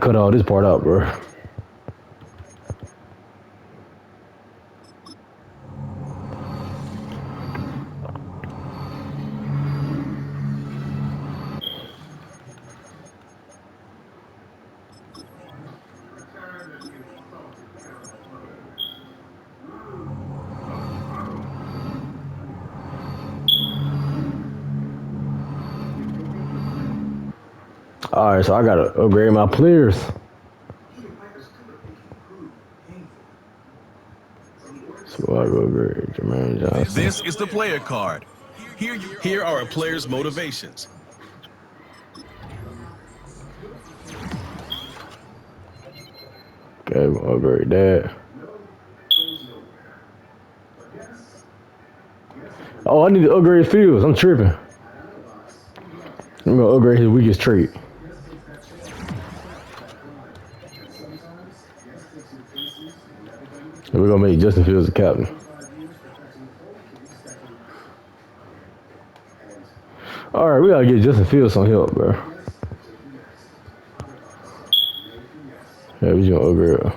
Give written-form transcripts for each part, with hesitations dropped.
cut all this part out, bro. All right, so I gotta upgrade my players. So I go upgrade Jermaine Johnson. This is the player card. Here are a player's motivations. Okay, we'll upgrade that. Oh, I need to upgrade Fields. I'm tripping. I'm gonna upgrade his weakest trait. And we're gonna make Justin Fields the captain. All right, we gotta get Justin Fields some help, bro. Yeah, we just gonna upgrade.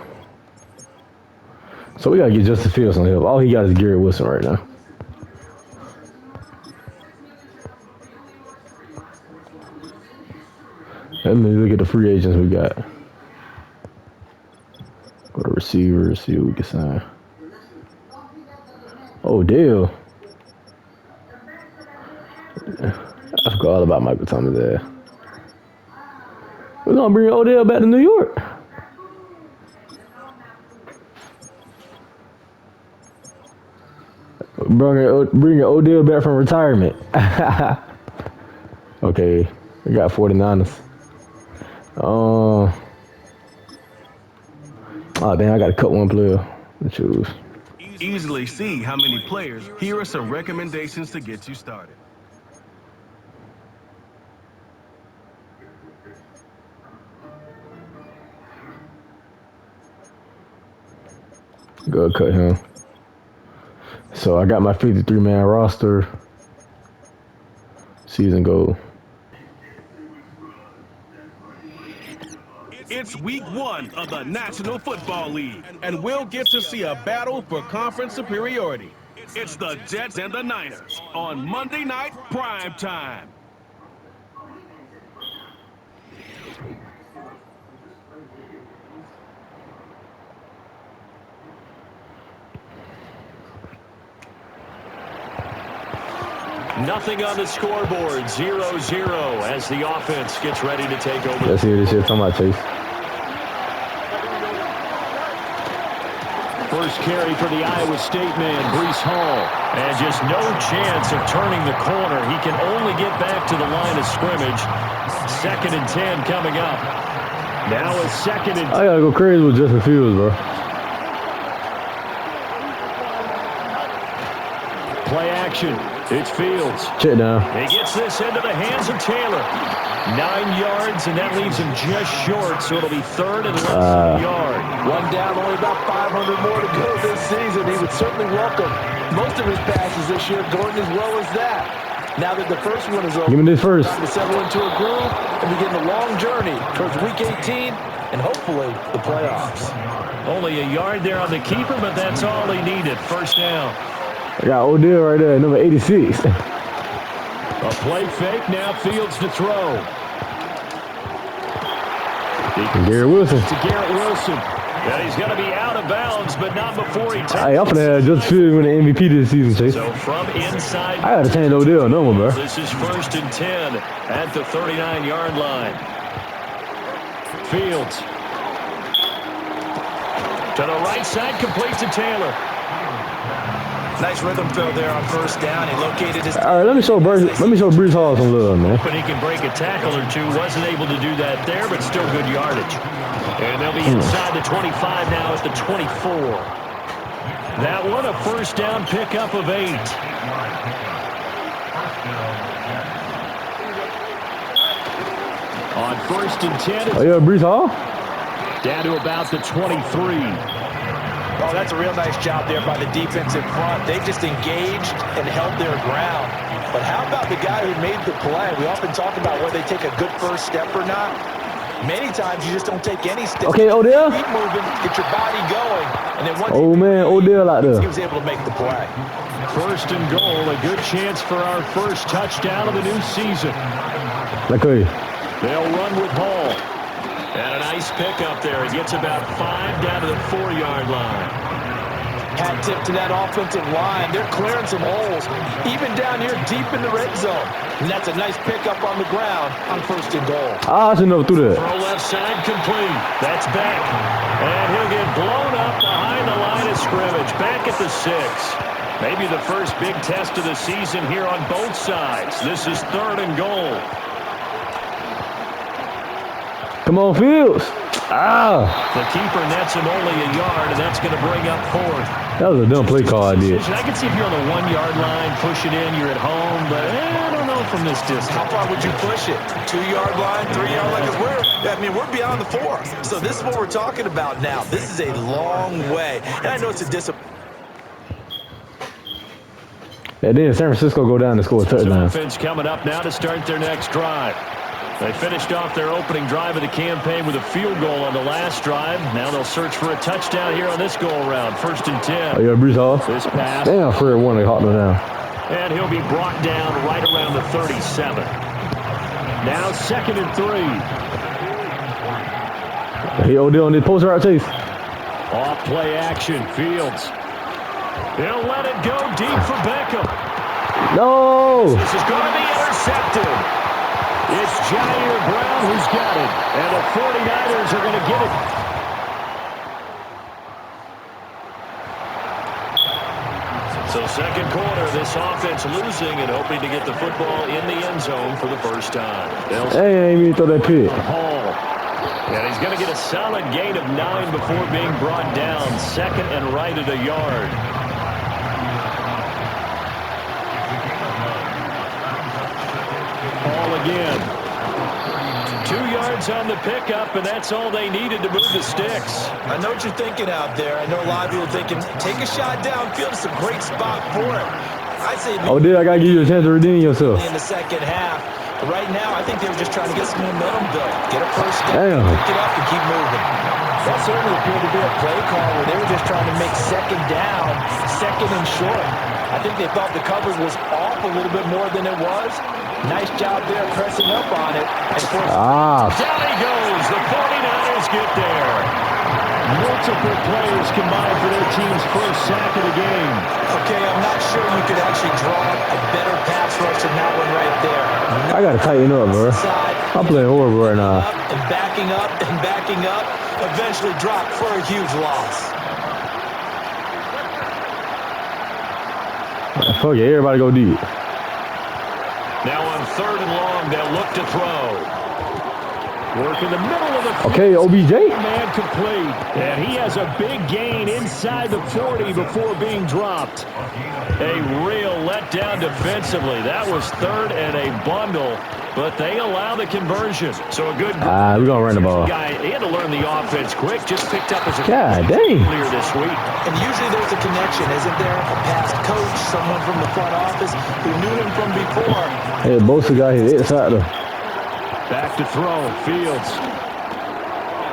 So we gotta get Justin Fields some help. All he got is Garrett Wilson right now. Let me look at the free agents we got. Go to receivers, see what we can sign. Odell. I forgot all about Michael Thomas there. We're gonna bring Odell back to New York. Bring Odell back from retirement. Okay, we got 49ers. Oh, damn, I gotta cut one player to choose. Easily see how many players. Here are some recommendations to get you started. Go cut him. So I got my 53-man roster. Season goal. It's week 1 of the National Football League, and we'll get to see a battle for conference superiority. It's the Jets and the Niners on Monday night prime time. Nothing on the scoreboard, 0-0 as the offense gets ready to take over. Let's hear this shit. Talking about Chase. First carry for the Iowa State man, Breece Hall. And just no chance of turning the corner. He can only get back to the line of scrimmage. 2nd and 10 coming up. Now a 2nd and 10. I gotta go crazy with Justin Fields, bro. Play action. It's Fields. Check down. He gets this into the hands of Taylor. 9 yards, and that leaves him just short, so it'll be 3rd and less than a yard. One down, only about 500 more to go this season. He would certainly welcome most of his passes this year going as well as that. Now that the first one is over, give me this first. time to settle into a groove and begin the long journey towards Week 18 and hopefully the playoffs. Only a yard there on the keeper, but that's all he needed. First down. I got Odell right there, number 86. A play fake, now Fields to throw. Garrett Wilson. To Garrett Wilson. And he's going to be out of bounds, but not before he touches. Hey, I'm finna have Justin Fields win the MVP this season, Chase. So from inside. I gotta change Odell number, bro. This is 1st and 10 at the 39-yard line. Fields. To the right side, complete to Taylor. Nice rhythm throw there on first down. He located his... All right, let me show Breece Hall some love, man. But he can break a tackle or two. Wasn't able to do that there, but still good yardage. And they'll be inside the 25 now at the 24. That one a first down pickup of 8. On 1st and 10. Oh, yeah, Breece Hall? Down to about the 23. Oh, that's a real nice job there by the defense in front. They just engaged and held their ground. But how about the guy who made the play? We often talk about whether they take a good first step or not. Many times you just don't take any steps. Okay, Odell. Keep moving, get your body going, and then once Oh, man, Odell out he there. was able to make the play. First and goal, a good chance for our first touchdown of the new season. Okay. They'll run with Hall. And a nice pickup there. He gets about 5 down to the 4-yard line. Hat tip to that offensive line. They're clearing some holes, even down here deep in the red zone. And that's a nice pickup on the ground on first and goal. I should never threw that. Throw left side complete. That's back. And he'll get blown up behind the line of scrimmage. Back at the 6. Maybe the first big test of the season here on both sides. This is 3rd and goal. Come on, Fields. Ah. The keeper nets him only a yard, and that's going to bring up 4th. That was a dumb play call I did. I can see if you're on the 1-yard line, push it in, you're at home, but I don't know from this distance. How far would you push it? 2-yard line, 3-yard line? Because we're beyond the 4. So this is what we're talking about now. This is a long way. And I know it's a disappointment. And then San Francisco go down and score a touchdown. Offense coming up now to start their next drive. They finished off their opening drive of the campaign with a field goal on the last drive. Now they'll search for a touchdown here on this go-around. 1st and 10. Oh, yeah, Brees Hall. This pass. Damn, Fred won. They hawked him down. And he'll be brought down right around the 37. Now 2nd and 3. He Odell on this post route chase. Off play action. Fields. He'll let it go deep for Beckham. No. This is going to be intercepted. It's Jair Brown who's got it. And the 49ers are going to get it. So second quarter, this offense losing and hoping to get the football in the end zone for the first time. Hey, I ain't even throw that pick. Hall. And he's going to get a solid gain of 9 before being brought down. 2nd and right at a yard. Hall again. 2 yards on the pickup, and that's all they needed to move the sticks. I know what you're thinking out there. I know a lot of people are thinking, take a shot downfield. It's a great spot for it. I say Odell, I got to give you a chance to redeem yourself. in the second half. But right now, I think they were just trying to get some momentum built. Get a first down, Damn. pick it up, and keep moving. That certainly appeared to be a play call where they were just trying to make second down, 2nd and short. I think they thought the coverage was off a little bit more than it was. Nice job there pressing up on it. And down he goes. The 49ers get there. Multiple players combined for their team's first sack of the game. Okay, I'm not sure you could actually draw a better pass rush than that one right there. I got to tighten up, bro. I'm playing horrible right now. And backing up and backing up. Eventually dropped for a huge loss. Fuck it, everybody go deep. Now on 3rd and long, they'll look to throw. Work in the middle of the field. Okay, OBJ. Man complete. And he has a big gain inside the 40 before being dropped. A real letdown defensively. That was 3rd and a bundle, but they allow the conversion. So a good we're going to run the ball. guy. He had to learn the offense quick. Just picked up as a God dang. clear this week. And usually there's a connection, isn't there? A past coach, someone from the front office who knew him from before. Hey, Bosa got his inside though. Back to throw. Fields.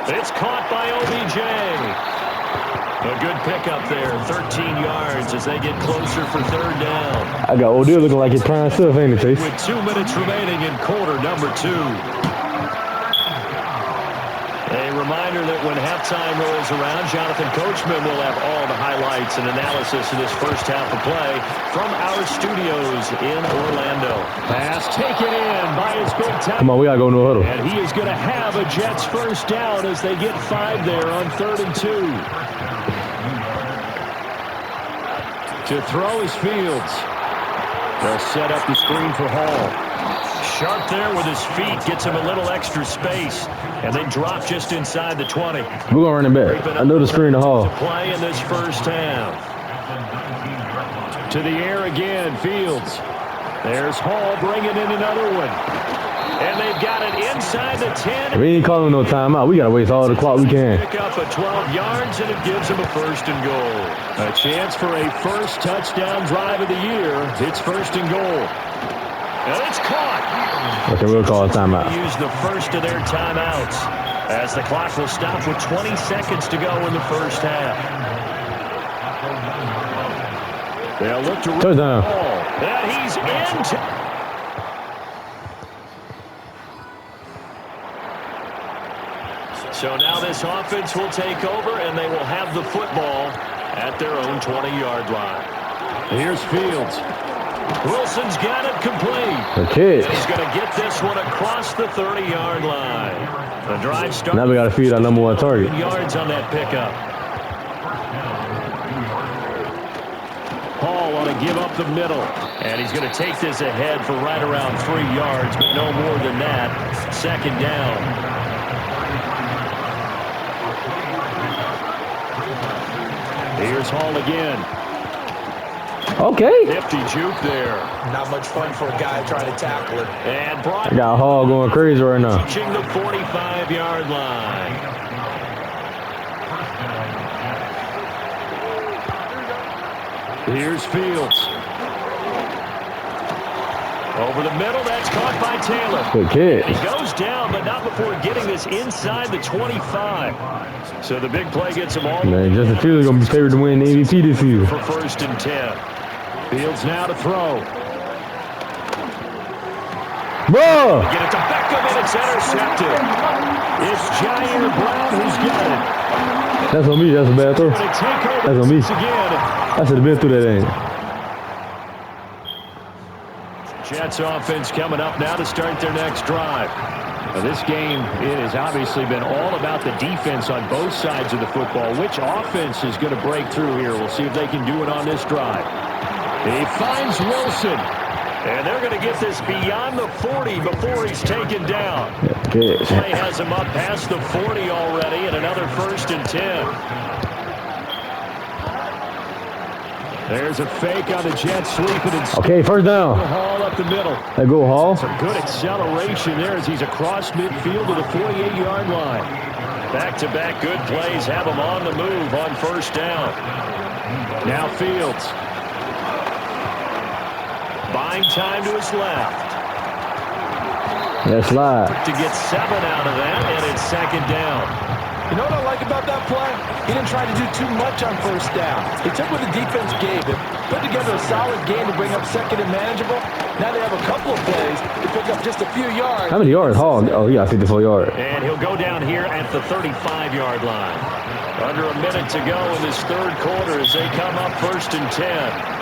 It's caught by OBJ. A good pickup there. 13 yards as they get closer for 3rd down. I got Odell looking like his prime self, ain't it, Chase? With 2 minutes remaining in quarter number 2. A reminder that when halftime rolls around, Jonathan Coachman will have all the highlights and analysis of this first half of play from our studios in Orlando. Pass taken in by his big time. Come on, we got to go no huddle. And he is going to have a Jets first down as they get 5 there on 3rd and 2. To throw is Fields. They'll set up the screen for Hall. Sharp there with his feet. Gets him a little extra space. And then drop just inside the 20. We're going to run it back. I know the screen to Hall. To play in this first half. To the air again, Fields. There's Hall bringing in another one. And they've got it inside the 10. We ain't calling no timeout. We got to waste all the clock we can. Pick up at 12 yards, and it gives them a 1st and goal. A chance for a first touchdown drive of the year. It's 1st and goal. And it's caught. Okay, we'll call a timeout. Use the first of their timeouts. as the clock will stop with 20 seconds to go in the first half. They'll look to run the ball. And he's in. So now this offense will take over, and they will have the football at their own 20-yard line. Here's Fields. Wilson's got it complete. Okay. He's going to get this one across the 30-yard line. The drive starts. Now we got to feed our number one target. Yards on that pickup. Hall on to give up the middle. And he's going to take this ahead for right around 3 yards, but no more than that. Second down. Here's Hall again. Okay. Nifty juke there. Not much fun for a guy trying to tackle it. And brought I got Hall going crazy right now. reaching the 45-yard line. Here's Fields. Over the middle, that's caught by Taylor. Good kid. He goes down, but not before getting this inside the 25. So the big play gets him all Man, Justin Fields going to be favored to win the MVP this season. for 1st and 10. Fields now to throw. Bro! Get it to Beckham, and it's intercepted. It's Jair Brown who's got it. That's on me. That's a bad throw. Going to take over That's on me. this again. I should have been through that thing. Jets offense coming up now to start their next drive. Now this game, it has obviously been all about the defense on both sides of the football. Which offense is going to break through here? We'll see if they can do it on this drive. He finds Wilson. And they're going to get this beyond the 40 before he's taken down. Good. Play has him up past the 40 already, and another 1st and 10. There's a fake on the Jets sweeping and Okay, first down. Hall up the middle. Let go, Hall. Some good acceleration there as he's across midfield to the 48-yard line. Back-to-back good plays have him on the move on 1st down. Now Fields. Buying time to his left. Yeah, slide. To get 7 out of that, and it's 2nd down. You know what I like about that play? He didn't try to do too much on 1st down. He took what the defense gave him, put together a solid game to bring up 2nd and manageable. Now they have a couple of plays to pick up just a few yards. How many yards, Hall? Oh, he got 54 yards. And he'll go down here at the 35-yard line. Under a minute to go in this 3rd quarter as they come up 1st and 10.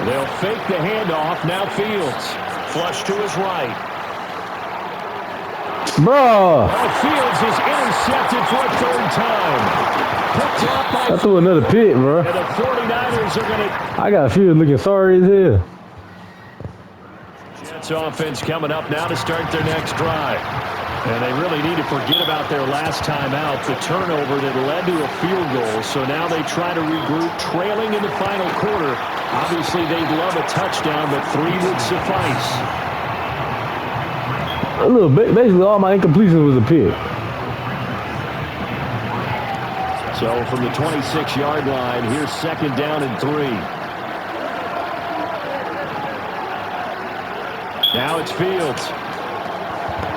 They'll fake the handoff. Now Fields. Flush to his right. Bro! Fields is intercepted for a 3rd time. Picked up by I threw another pick, bro. and the 49ers are going to... I got Fields looking sorry as hell. Jets offense coming up now to start their next drive. And they really need to forget about their last time out, the turnover that led to a field goal. So now they try to regroup, trailing in the final quarter. Obviously, they'd love a touchdown, but 3 would suffice. A little bit. Basically, all my incompletions was a pick. So from the 26-yard line, here's 2nd down and 3. Now it's Fields.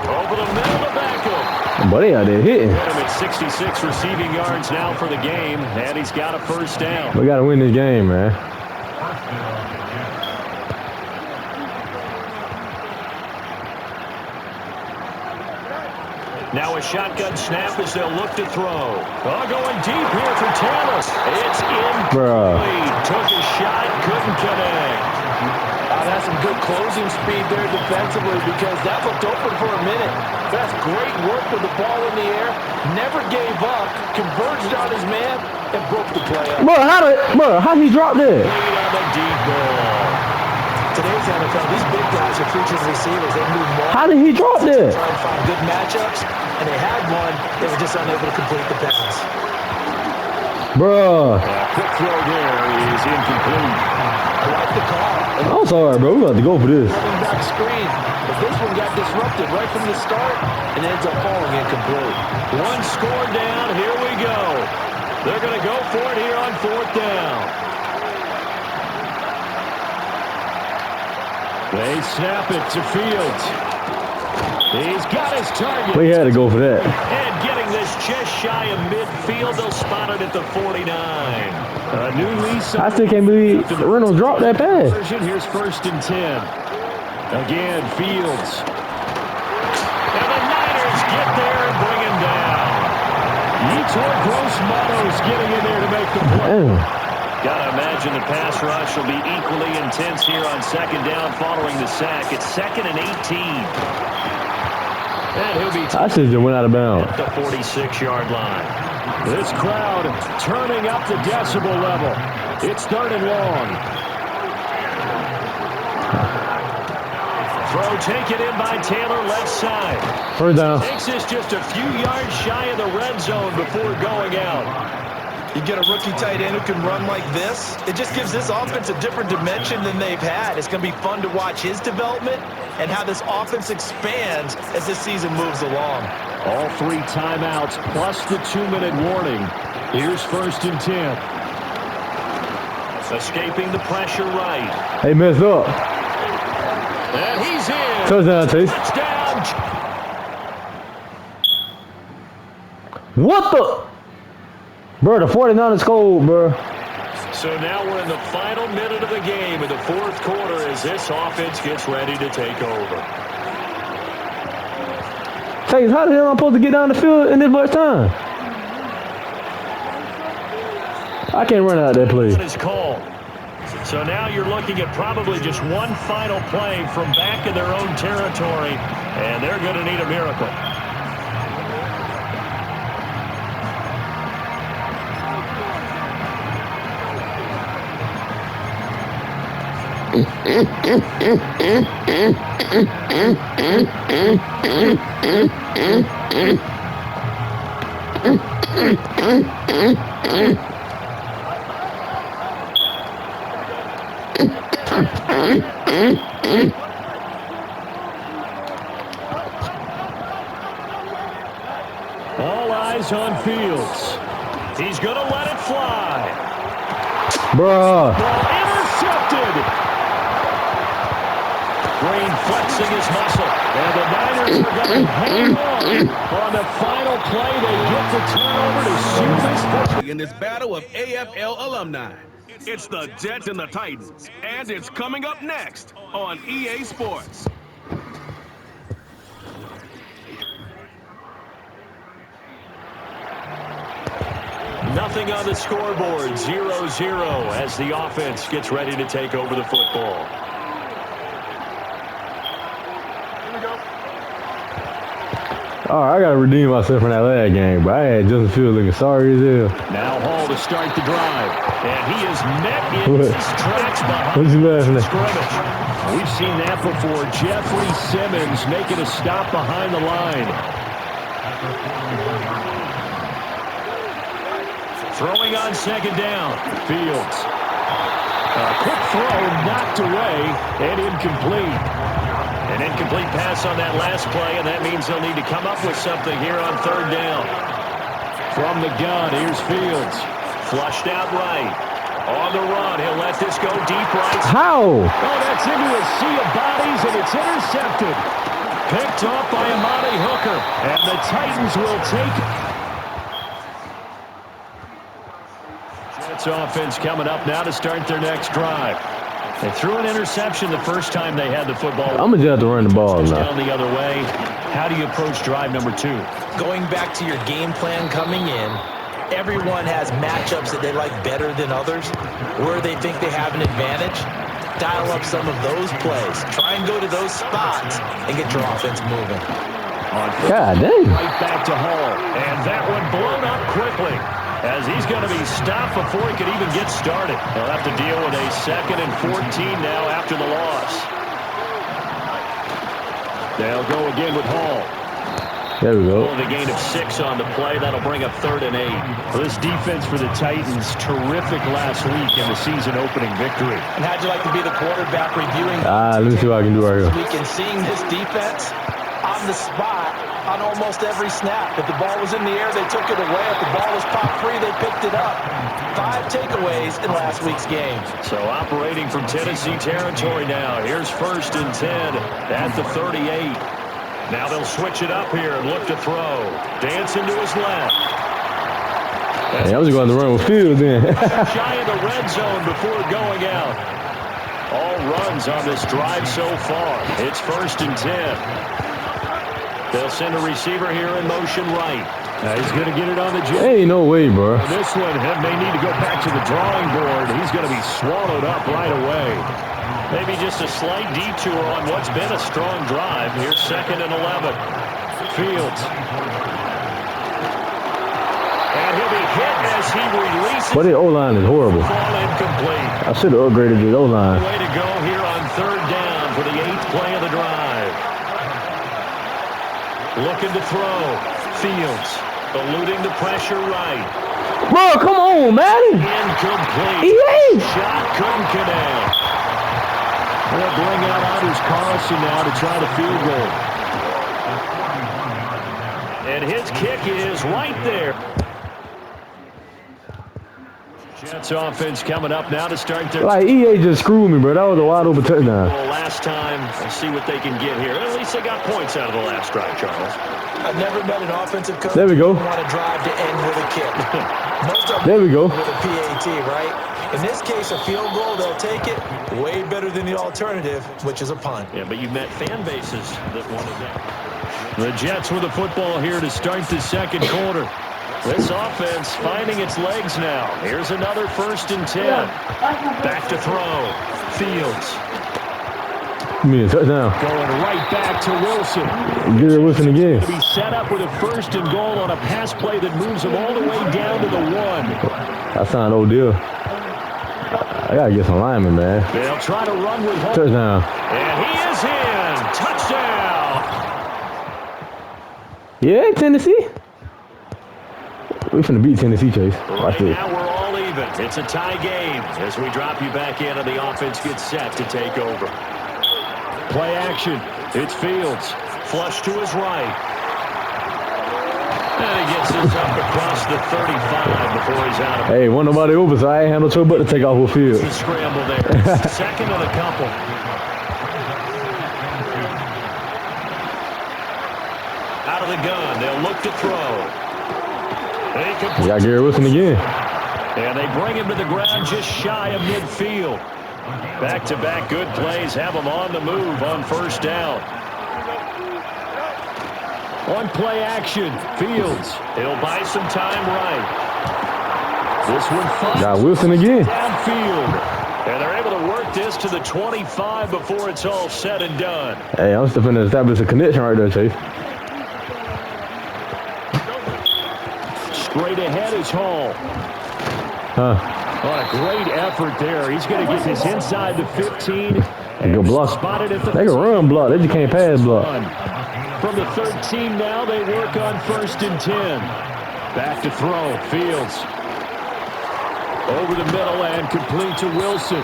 Over the middle to Beckham. But they out there hitting. Put him at 66 receiving yards now for the game, and he's got a 1st down. We got to win this game, man. Now a shotgun snap as they'll look to throw. Oh, going deep here for Taylor. It's incomplete. Took a shot, couldn't connect. That's some good closing speed there defensively because that looked open for a minute. That's great work with the ball in the air. Never gave up. Converged on his man and broke the play up. How he drop that? Lead on the deep ball. Today's NFL, these big guys are featured receivers. They move more. How did he drop that? Try and find good matchups, and they had one. They were just unable to complete the pass. Bruh. Quick throw there is incomplete. I like the call. I'm sorry, bro. We got to go for this. Coming back screen. But this one got disrupted right from the start and ends up falling incomplete. 1 score down. Here we go. They're going to go for it here on 4th down. They snap it to Fields. He's got his target. We had to go for that. And getting this just shy of midfield. They'll spot it at the 49. A new lease. I still can't believe Reynolds dropped that pass. Here's 1st and 10. Again, Fields. And the Niners get there and bring him down. Yetur Gross-Matos getting in there to make the play. Gotta imagine the pass rush will be equally intense here on 2nd down following the sack. It's 2nd and 18. And he'll be I should have went out of bounds. at the 46-yard line. This crowd turning up the decibel level. It's 3rd and long. Throw taken in by Taylor, left side. 1st down. Takes this just a few yards shy of the red zone before going out. You get a rookie tight end who can run like this, it just gives this offense a different dimension than they've had. It's going to be fun to watch his development and how this offense expands as this season moves along. All 3 timeouts plus the 2-minute warning. Here's 1st and 10. Escaping the pressure right. They messed up. And he's in. Touchdown, Chase. Touchdown. What the? Bro, the 49ers cold, bro. So now we're in the final minute of the game in the 4th quarter as this offense gets ready to take over. Chase, how the hell am I supposed to get down the field in this much time? I can't run out that play. Is called. So now you're looking at probably just one final play from back in their own territory, and they're going to need a miracle. All eyes on Fields. He's going to let it fly. Bruh. Ball intercepted. Green flexing his muscle. And the Niners are going to hang on the final play. They get the turnover to seal this. In this battle of AFL alumni, it's the Jets and the Titans. And it's coming up next on EA Sports. Nothing on the scoreboard, 0-0 as the offense gets ready to take over the football. Oh, I got to redeem myself from that last game, but I had Justin Fields looking sorry as hell. Now Hall to start the drive. And he is met in his tracks behind What you laughing the at? scrimmage. We've seen that before. Jeffrey Simmons making a stop behind the line. Throwing on 2nd down. Fields. A quick throw knocked away and incomplete. An incomplete pass on that last play, and that means they'll need to come up with something here on 3rd down. From the gun, here's Fields. Flushed out right. On the run, he'll let this go deep right. How? Oh, that's into a sea of bodies, and it's intercepted. Picked off by Amani Hooker, and the Titans will take it. Jets offense coming up now to start their next drive. They threw an interception the first time they had the football. I'm going to have to run the ball now. Down the other way. How do you approach drive number 2? Going back to your game plan coming in, everyone has matchups that they like better than others, where they think they have an advantage. Dial up some of those plays. Try and go to those spots and get your offense moving. God dang. Right back to Hall. And that one blown up quickly, as he's going to be stopped before he could even get started. They'll have to deal with a 2nd and 14 now after the loss. They'll go again with Hall. There we go. The gain of 6 on the play. That'll bring up 3rd and 8. Well, this defense for the Titans, terrific last week in the season opening victory. And how'd you like to be the quarterback reviewing Let me see what I can do right here. week and seeing this defense on the spot on almost every snap? If the ball was in the air, they took it away. If the ball was popped free, they picked it up. 5 takeaways in last week's game. So operating from Tennessee territory now. Here's 1st and 10 at the 38. Now they'll switch it up here and look to throw. Dancing to his left. Hey, I was going to run with Fields then. Shy of the red zone before going out. All runs on this drive so far. It's 1st and 10. They'll send a receiver here in motion right. Now he's going to get it on the jet. Ain't no way, bro. This one may need to go back to the drawing board. He's going to be swallowed up right away. Maybe just a slight detour on what's been a strong drive. Here's 2nd and 11. Fields. And he'll be hit as he releases. But the O-line is horrible. Ball incomplete. I should have upgraded the O-line. Way to go here on 3rd down for the 8th play of the drive. Looking to throw. Fields eluding the pressure right. Bro, come on, Madden. Incomplete. EA. Shot couldn't connect. They'll bring out Anders Carlson now to try the field goal. And his kick is right there. Jets offense coming up now to start their... Like, EA just screwed me, bro. That was a wide open touchdown. Well, last time, let's see what they can get here. At least they got points out of the last drive, Charles. I've never met an offensive coach There we go. who want to drive to end with a kick. Most of them There we go. with a PAT, right? In this case, a field goal, they'll take it way better than the alternative, which is a punt. Yeah, but you've met fan bases that wanted that. The Jets with the football here to start the 2nd quarter. This offense finding its legs now. Here's another 1st and 10. Back to throw. Fields. Give me a touchdown. Going right back to Wilson. Get it Wilson again. To be set up with a 1st and goal on a pass play that moves him all the way down to the 1. I signed old deal. I got to get some linemen, man. They'll try to run with home. Touchdown. And he is in. Touchdown. Yeah, Tennessee. We finna beat Tennessee, Chase. Watch Right this. now we're all even. It's a tie game as we drop you back in and the offense gets set to take over. Play action. It's Fields. Flush to his right. And he gets this up across the 35 before he's out of it. Hey, wasn't nobody open, so I ain't had no choice but to take off with Fields. The scramble there. 2nd and a couple. Out of the gun. They'll look to throw. We got Gary Wilson again. And they bring him to the ground just shy of midfield. Back-to-back good plays have him on the move on 1st down. One play action. Fields. He'll buy some time right. This one fun. Got Wilson again. Downfield. And they're able to work this to the 25 before it's all said and done. Hey, I'm still finna establish a connection right there, Chase. Straight ahead is Hall. Huh. What a great effort there. He's going to get this inside the 15. They go block. Spotted at the They can run block. They just can't pass block. From the 13 now, they work on 1st and 10. Back to throw. Fields. Over the middle and complete to Wilson.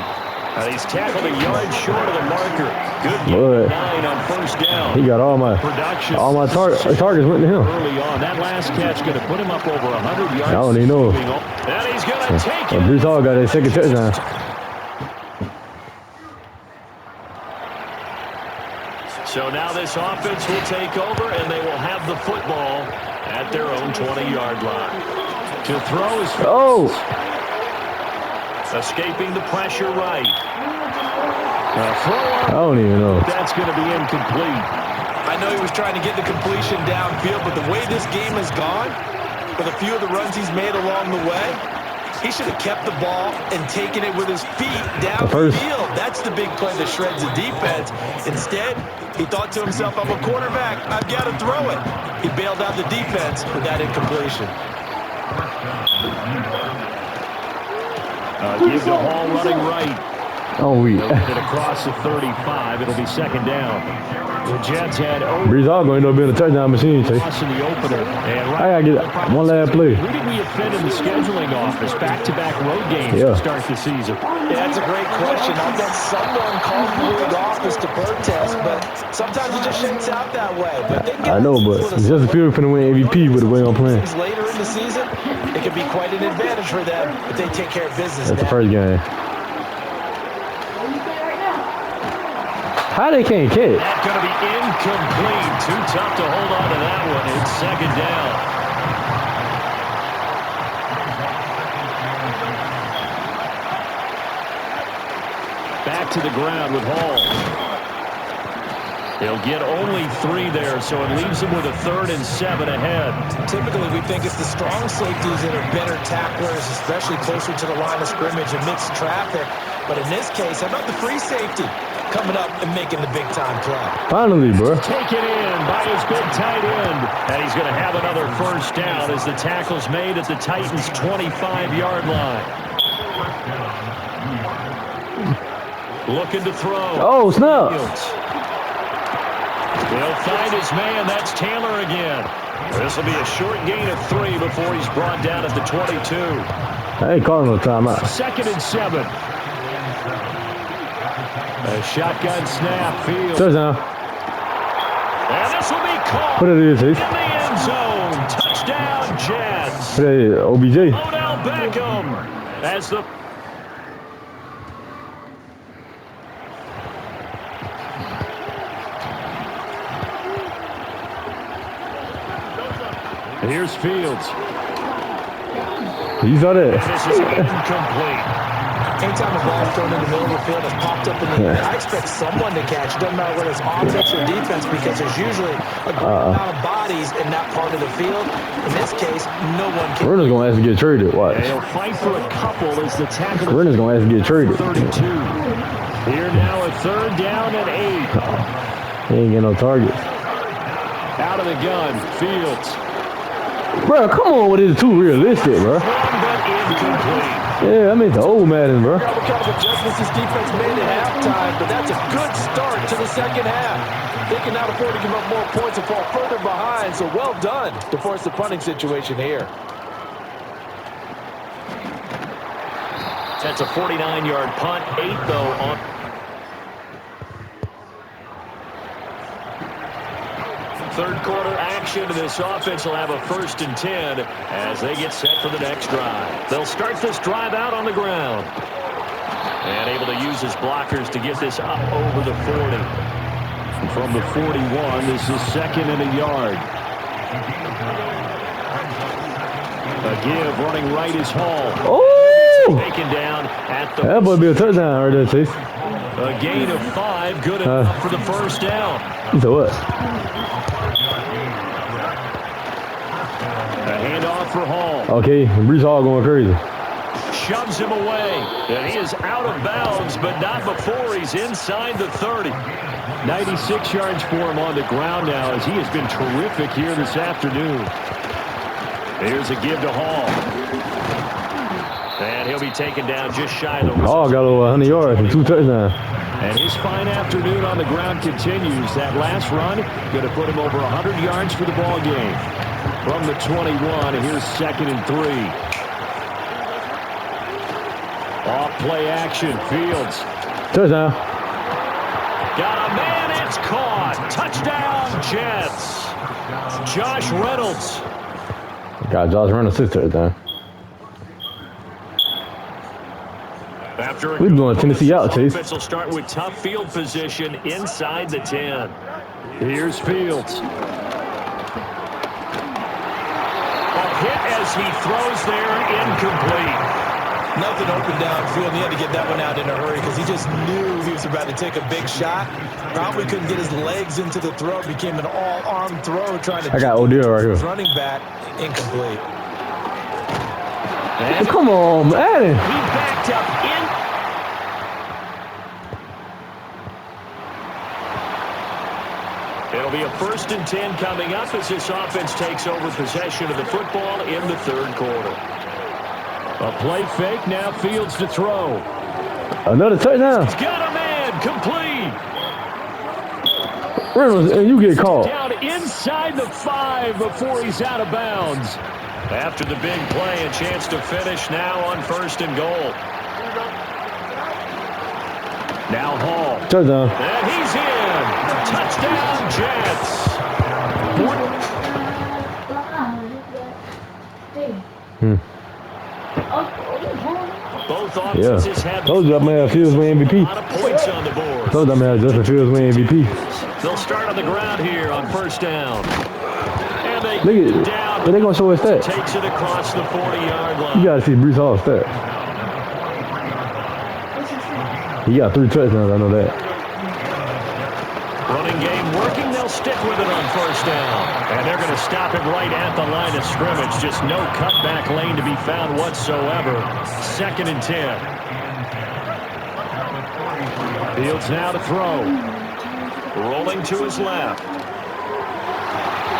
He's tackled a yard short of the marker. Good game. 9 on 1st down. He got all my Production. targets went to him. Early on, that last catch going to put him up over 100 yards. I don't even know. And he's going to take it. Brees Hall got his 2nd touchdown. So now this offense will take over, and they will have the football at their own 20-yard line. To throw is Oh! escaping the pressure right. I don't even know. That's going to be incomplete. I know he was trying to get the completion downfield, but the way this game has gone, with a few of the runs he's made along the way, he should have kept the ball and taken it with his feet downfield. That's the big play that shreds the defense. Instead, he thought to himself, I'm a quarterback. I've got to throw it. He bailed out the defense with that incompletion. Give the Hall running right. Oh, we. And across the 35, it'll be 2nd down. The Jets had Brees Hall going to end up being a touchdown machine, Chase. in the opener. And I got to get one last play. who did we offend in the scheduling office? Back-to-back road games to start the season. Yeah, that's a great question. I'll bet someone called the league office to protest, but sometimes it just shakes out that way. But they I know, but Justin Fields finna win MVP with the way I'm playing. Later in the season, it could be quite an advantage for them if they take care of business. That's the first game. How they can't catch? That's going to be incomplete. Too tough to hold on to that one. It's second down. Back to the ground with Hall. He'll get only 3 there, so it leaves him with a 3rd and 7 ahead. Typically, we think it's the strong safeties that are better tacklers, especially closer to the line of scrimmage amidst traffic. But in this case, how about the free safety coming up and making the big-time play? Finally, bro. Taken in by his big tight end. And he's going to have another first down as the tackle's made at the Titans' 25-yard line. Looking to throw. Oh, snap. He'll find his man. That's Taylor again. This will be a short gain of 3 before he's brought down at the 22. I ain't calling no timeout. 2nd and 7. A shotgun snap. Field. Touchdown. And this will be caught What it is, in Ace? the end zone. Touchdown, Jets. Hey, OBJ. Odell Beckham as the... Here's Fields. You saw that. This is incomplete. Anytime a ball thrown in the middle of the field has popped up in the air, I expect someone to catch. It doesn't matter whether it's offense or defense because there's usually a good amount of bodies in that part of the field. In this case, no one can. Renner's going to have to get traded. Watch. They'll fight for a couple as the tackle. Renner's going to have to get traded. 32. Here now a 3rd down and 8. He ain't getting no targets. Out of the gun, Fields. Bro, come on with it. Too realistic, bro. But incomplete. Yeah, I mean the old Madden, bro. What kind of adjustments this defense made at halftime, but that's a good start to the second half. They can now afford to give up more points and fall further behind, so well done to force the punting situation here. That's a 49-yard punt. 8, though, on... Third quarter action. This offense will have a 1st and 10 as they get set for the next drive. They'll start this drive out on the ground. And able to use his blockers to get this up over the 40. And from the 41, this is 2nd and a yard. A give running right is Hall. Oh! Taken down at the... That boy be a touchdown right there, Chase. A gain of 5. Good enough for the first down. So what? A handoff for Hall. Okay, Brees Hall going crazy. Shoves him away. And he is out of bounds, but not before he's inside the 30. 96 yards for him on the ground now as he has been terrific here this afternoon. Here's a give to Hall. And he'll be taken down just shy of the... Hall got over 100 yards and 2 touchdowns. And his fine afternoon on the ground continues. That last run going to put him over 100 yards for the ball game. From the 21, and here's 2nd and 3. Off play action, Fields. Touchdown. Got a man, it's caught. Touchdown, Jets. Josh Reynolds. Got Josh Reynolds 6 touchdowns. After We blowing Tennessee out, Chase. Offense will start with tough field position inside the 10. Here's Fields. Hit as he throws there, incomplete. Nothing open downfield. He had to get that one out in a hurry because he just knew he was about to take a big shot. Probably couldn't get his legs into the throw. Became an all-arm throw trying to... I got Odell right here. Running back, incomplete. And Come on, Madden. he backed up in. It'll be a 1st and 10 coming up as this offense takes over possession of the football in the 3rd quarter. A play fake, now Fields to throw. Another touchdown. He's got a man, complete. Reynolds, and you get caught. Down inside the 5 before he's out of bounds. After the big play, a chance to finish now on 1st and goal. Now Hall. Touchdown. And he's in. Touchdown, Jets. Both offenses had Told you I may have Fields my a MVP. lot of points on the board. Some of them had Justin Fields win MVP. They'll start on the ground here on first down. And they Look at down. but they gonna show his stats. Takes it across the 40-yard line. You gotta see Brees Hall's stats. He got 3 touchdowns, I know that. Running game working. They'll stick with it on first down. And they're going to stop it right at the line of scrimmage. Just no cutback lane to be found whatsoever. 2nd and 10. Fields now to throw. Rolling to his left.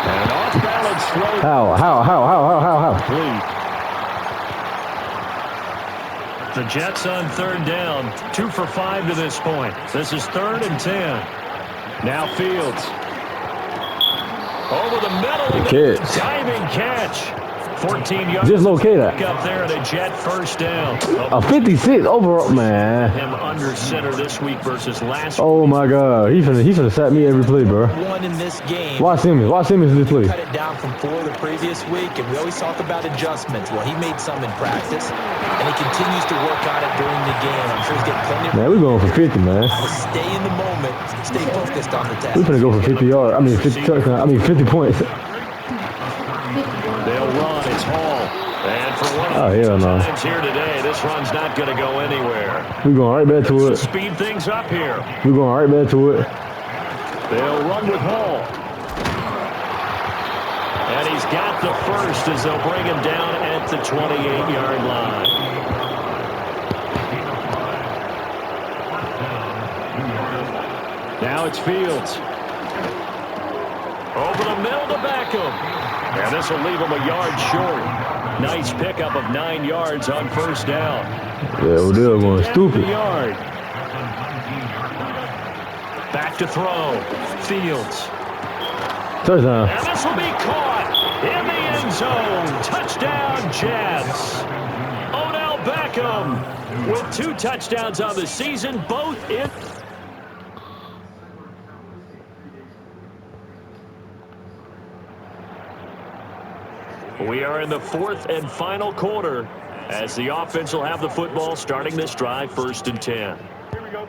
And off balance throw. How? Complete. The Jets on 3rd down. 2 for 5 to this point. This is 3rd and 10. Now Fields. Over the middle. Catch. Diving catch. 14 yards. Just locate that. Up there at a Jet first down. A 56 overall, man. Him under center this week versus last week. Oh my God, he finna sack me every play, bro. One in this game. Watch Simmons this play. Cut it down from 4 the previous week, and we always talk about adjustments. Well, he made some in practice, and he continues to work on it during the game. I'm sure he's getting plenty of. Man, we going for 50, man. Stay in the moment, stay focused on the task. We finna go for 50 yards. 50 touchdowns. 50 points. They'll run. It's Hall. And for one Oh, hell no. times here today, this run's not going to go anywhere. We going right back to it. Speed things up here. We going right back to it. They'll run with Hall. And he's got the first as they'll bring him down at the 28-yard line. Now it's Fields. Over the middle to Beckham. And this will leave him a yard short. Nice pickup of 9 yards on first down. Yeah, Odell going stupid. Yard. Back to throw. Fields. Touchdown. And this will be caught in the end zone. Touchdown, Jets. Odell Beckham with 2 touchdowns on the season, both in. We are in the 4th and final quarter as the offense will have the football starting this drive 1st and 10. Here we go.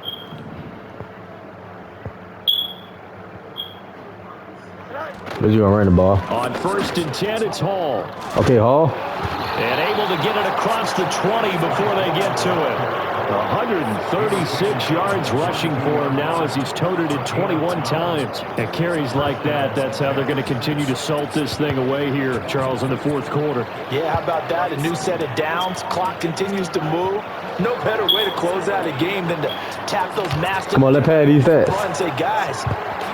But you gonna run the ball. On 1st and 10, it's Hall. Okay, Hall. And able to get it across the 20 before they get to it. 136 yards rushing for him now as he's toted it 21 times. And carries like that, that's how they're going to continue to salt this thing away here, Charles, in the 4th quarter. Yeah, how about that? A new set of downs. Clock continues to move. No better way to close out a game than to tap those massive. Come on, let Pat these stats. And say, guys,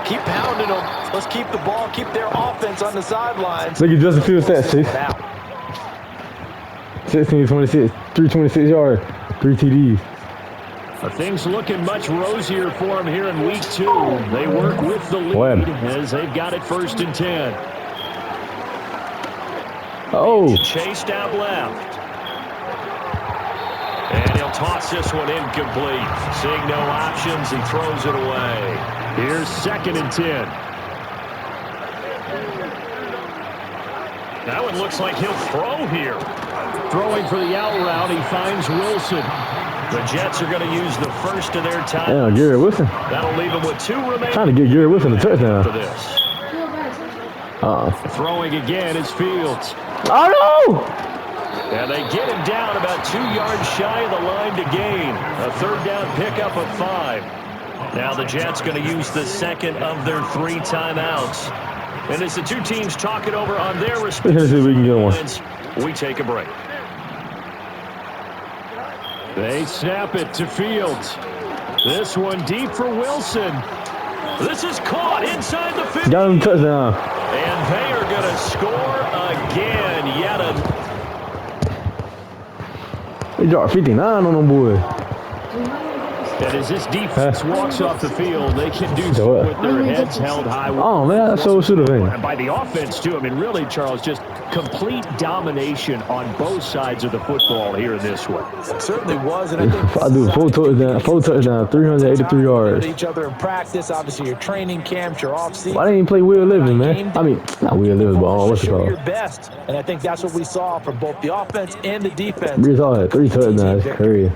keep pounding them. Let's keep the ball, keep their offense on the sidelines. Look at Justin Fields stats, Chase. Now. 16-26, 326 yards, 3 TDs. Things looking much rosier for him here in week 2. They work with the lead as they've got it 1st and 10. Oh. Chased out left. And he'll toss this one incomplete. Seeing no options, he throws it away. Here's 2nd and 10. That one looks like he'll throw here. Throwing for the out route, he finds Wilson. The Jets are going to use the first of their time. Yeah, Garrett Wilson. That'll leave him with 2 remaining. Trying to get Garrett Wilson a touchdown. For this. Throwing again is Fields. Oh, no! And they get him down about 2 yards shy of the line to gain. A 3rd down pickup of 5. Now the Jets going to use the 2nd of their 3 timeouts. And as the 2 teams talk it over on their respective lines, we take a break. They snap it to Fields. This one deep for Wilson. This is caught inside the 50. Got him a touchdown. And they are going to score again. Yet They dropped 59 on them boys. And as this defense walks off the field, they can do so with their heads held high. Oh, man, that so should have been. And by the offense, too. I mean, really, Charles, just complete domination on both sides of the football here in this one. It certainly was, and I think I do 4 touchdowns, 383 yards. each other in practice. Obviously, your training camps, your offseason. Why didn't even play Will Living, man? I mean, not Will Living, but what's it Show called? your best, and I think that's what we saw from both the offense and the defense. Brees Hall had 3 touchdowns. That's crazy.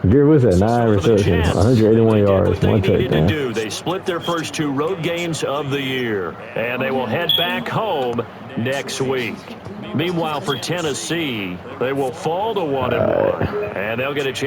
Gary was at 9 So for the receptions, Jets, 181 they did yards, what they 1 needed to touchdown. do. They split their first 2 road games of the year, and they will head back home next week. Meanwhile, for Tennessee, they will fall to 1-1, and they'll get a chance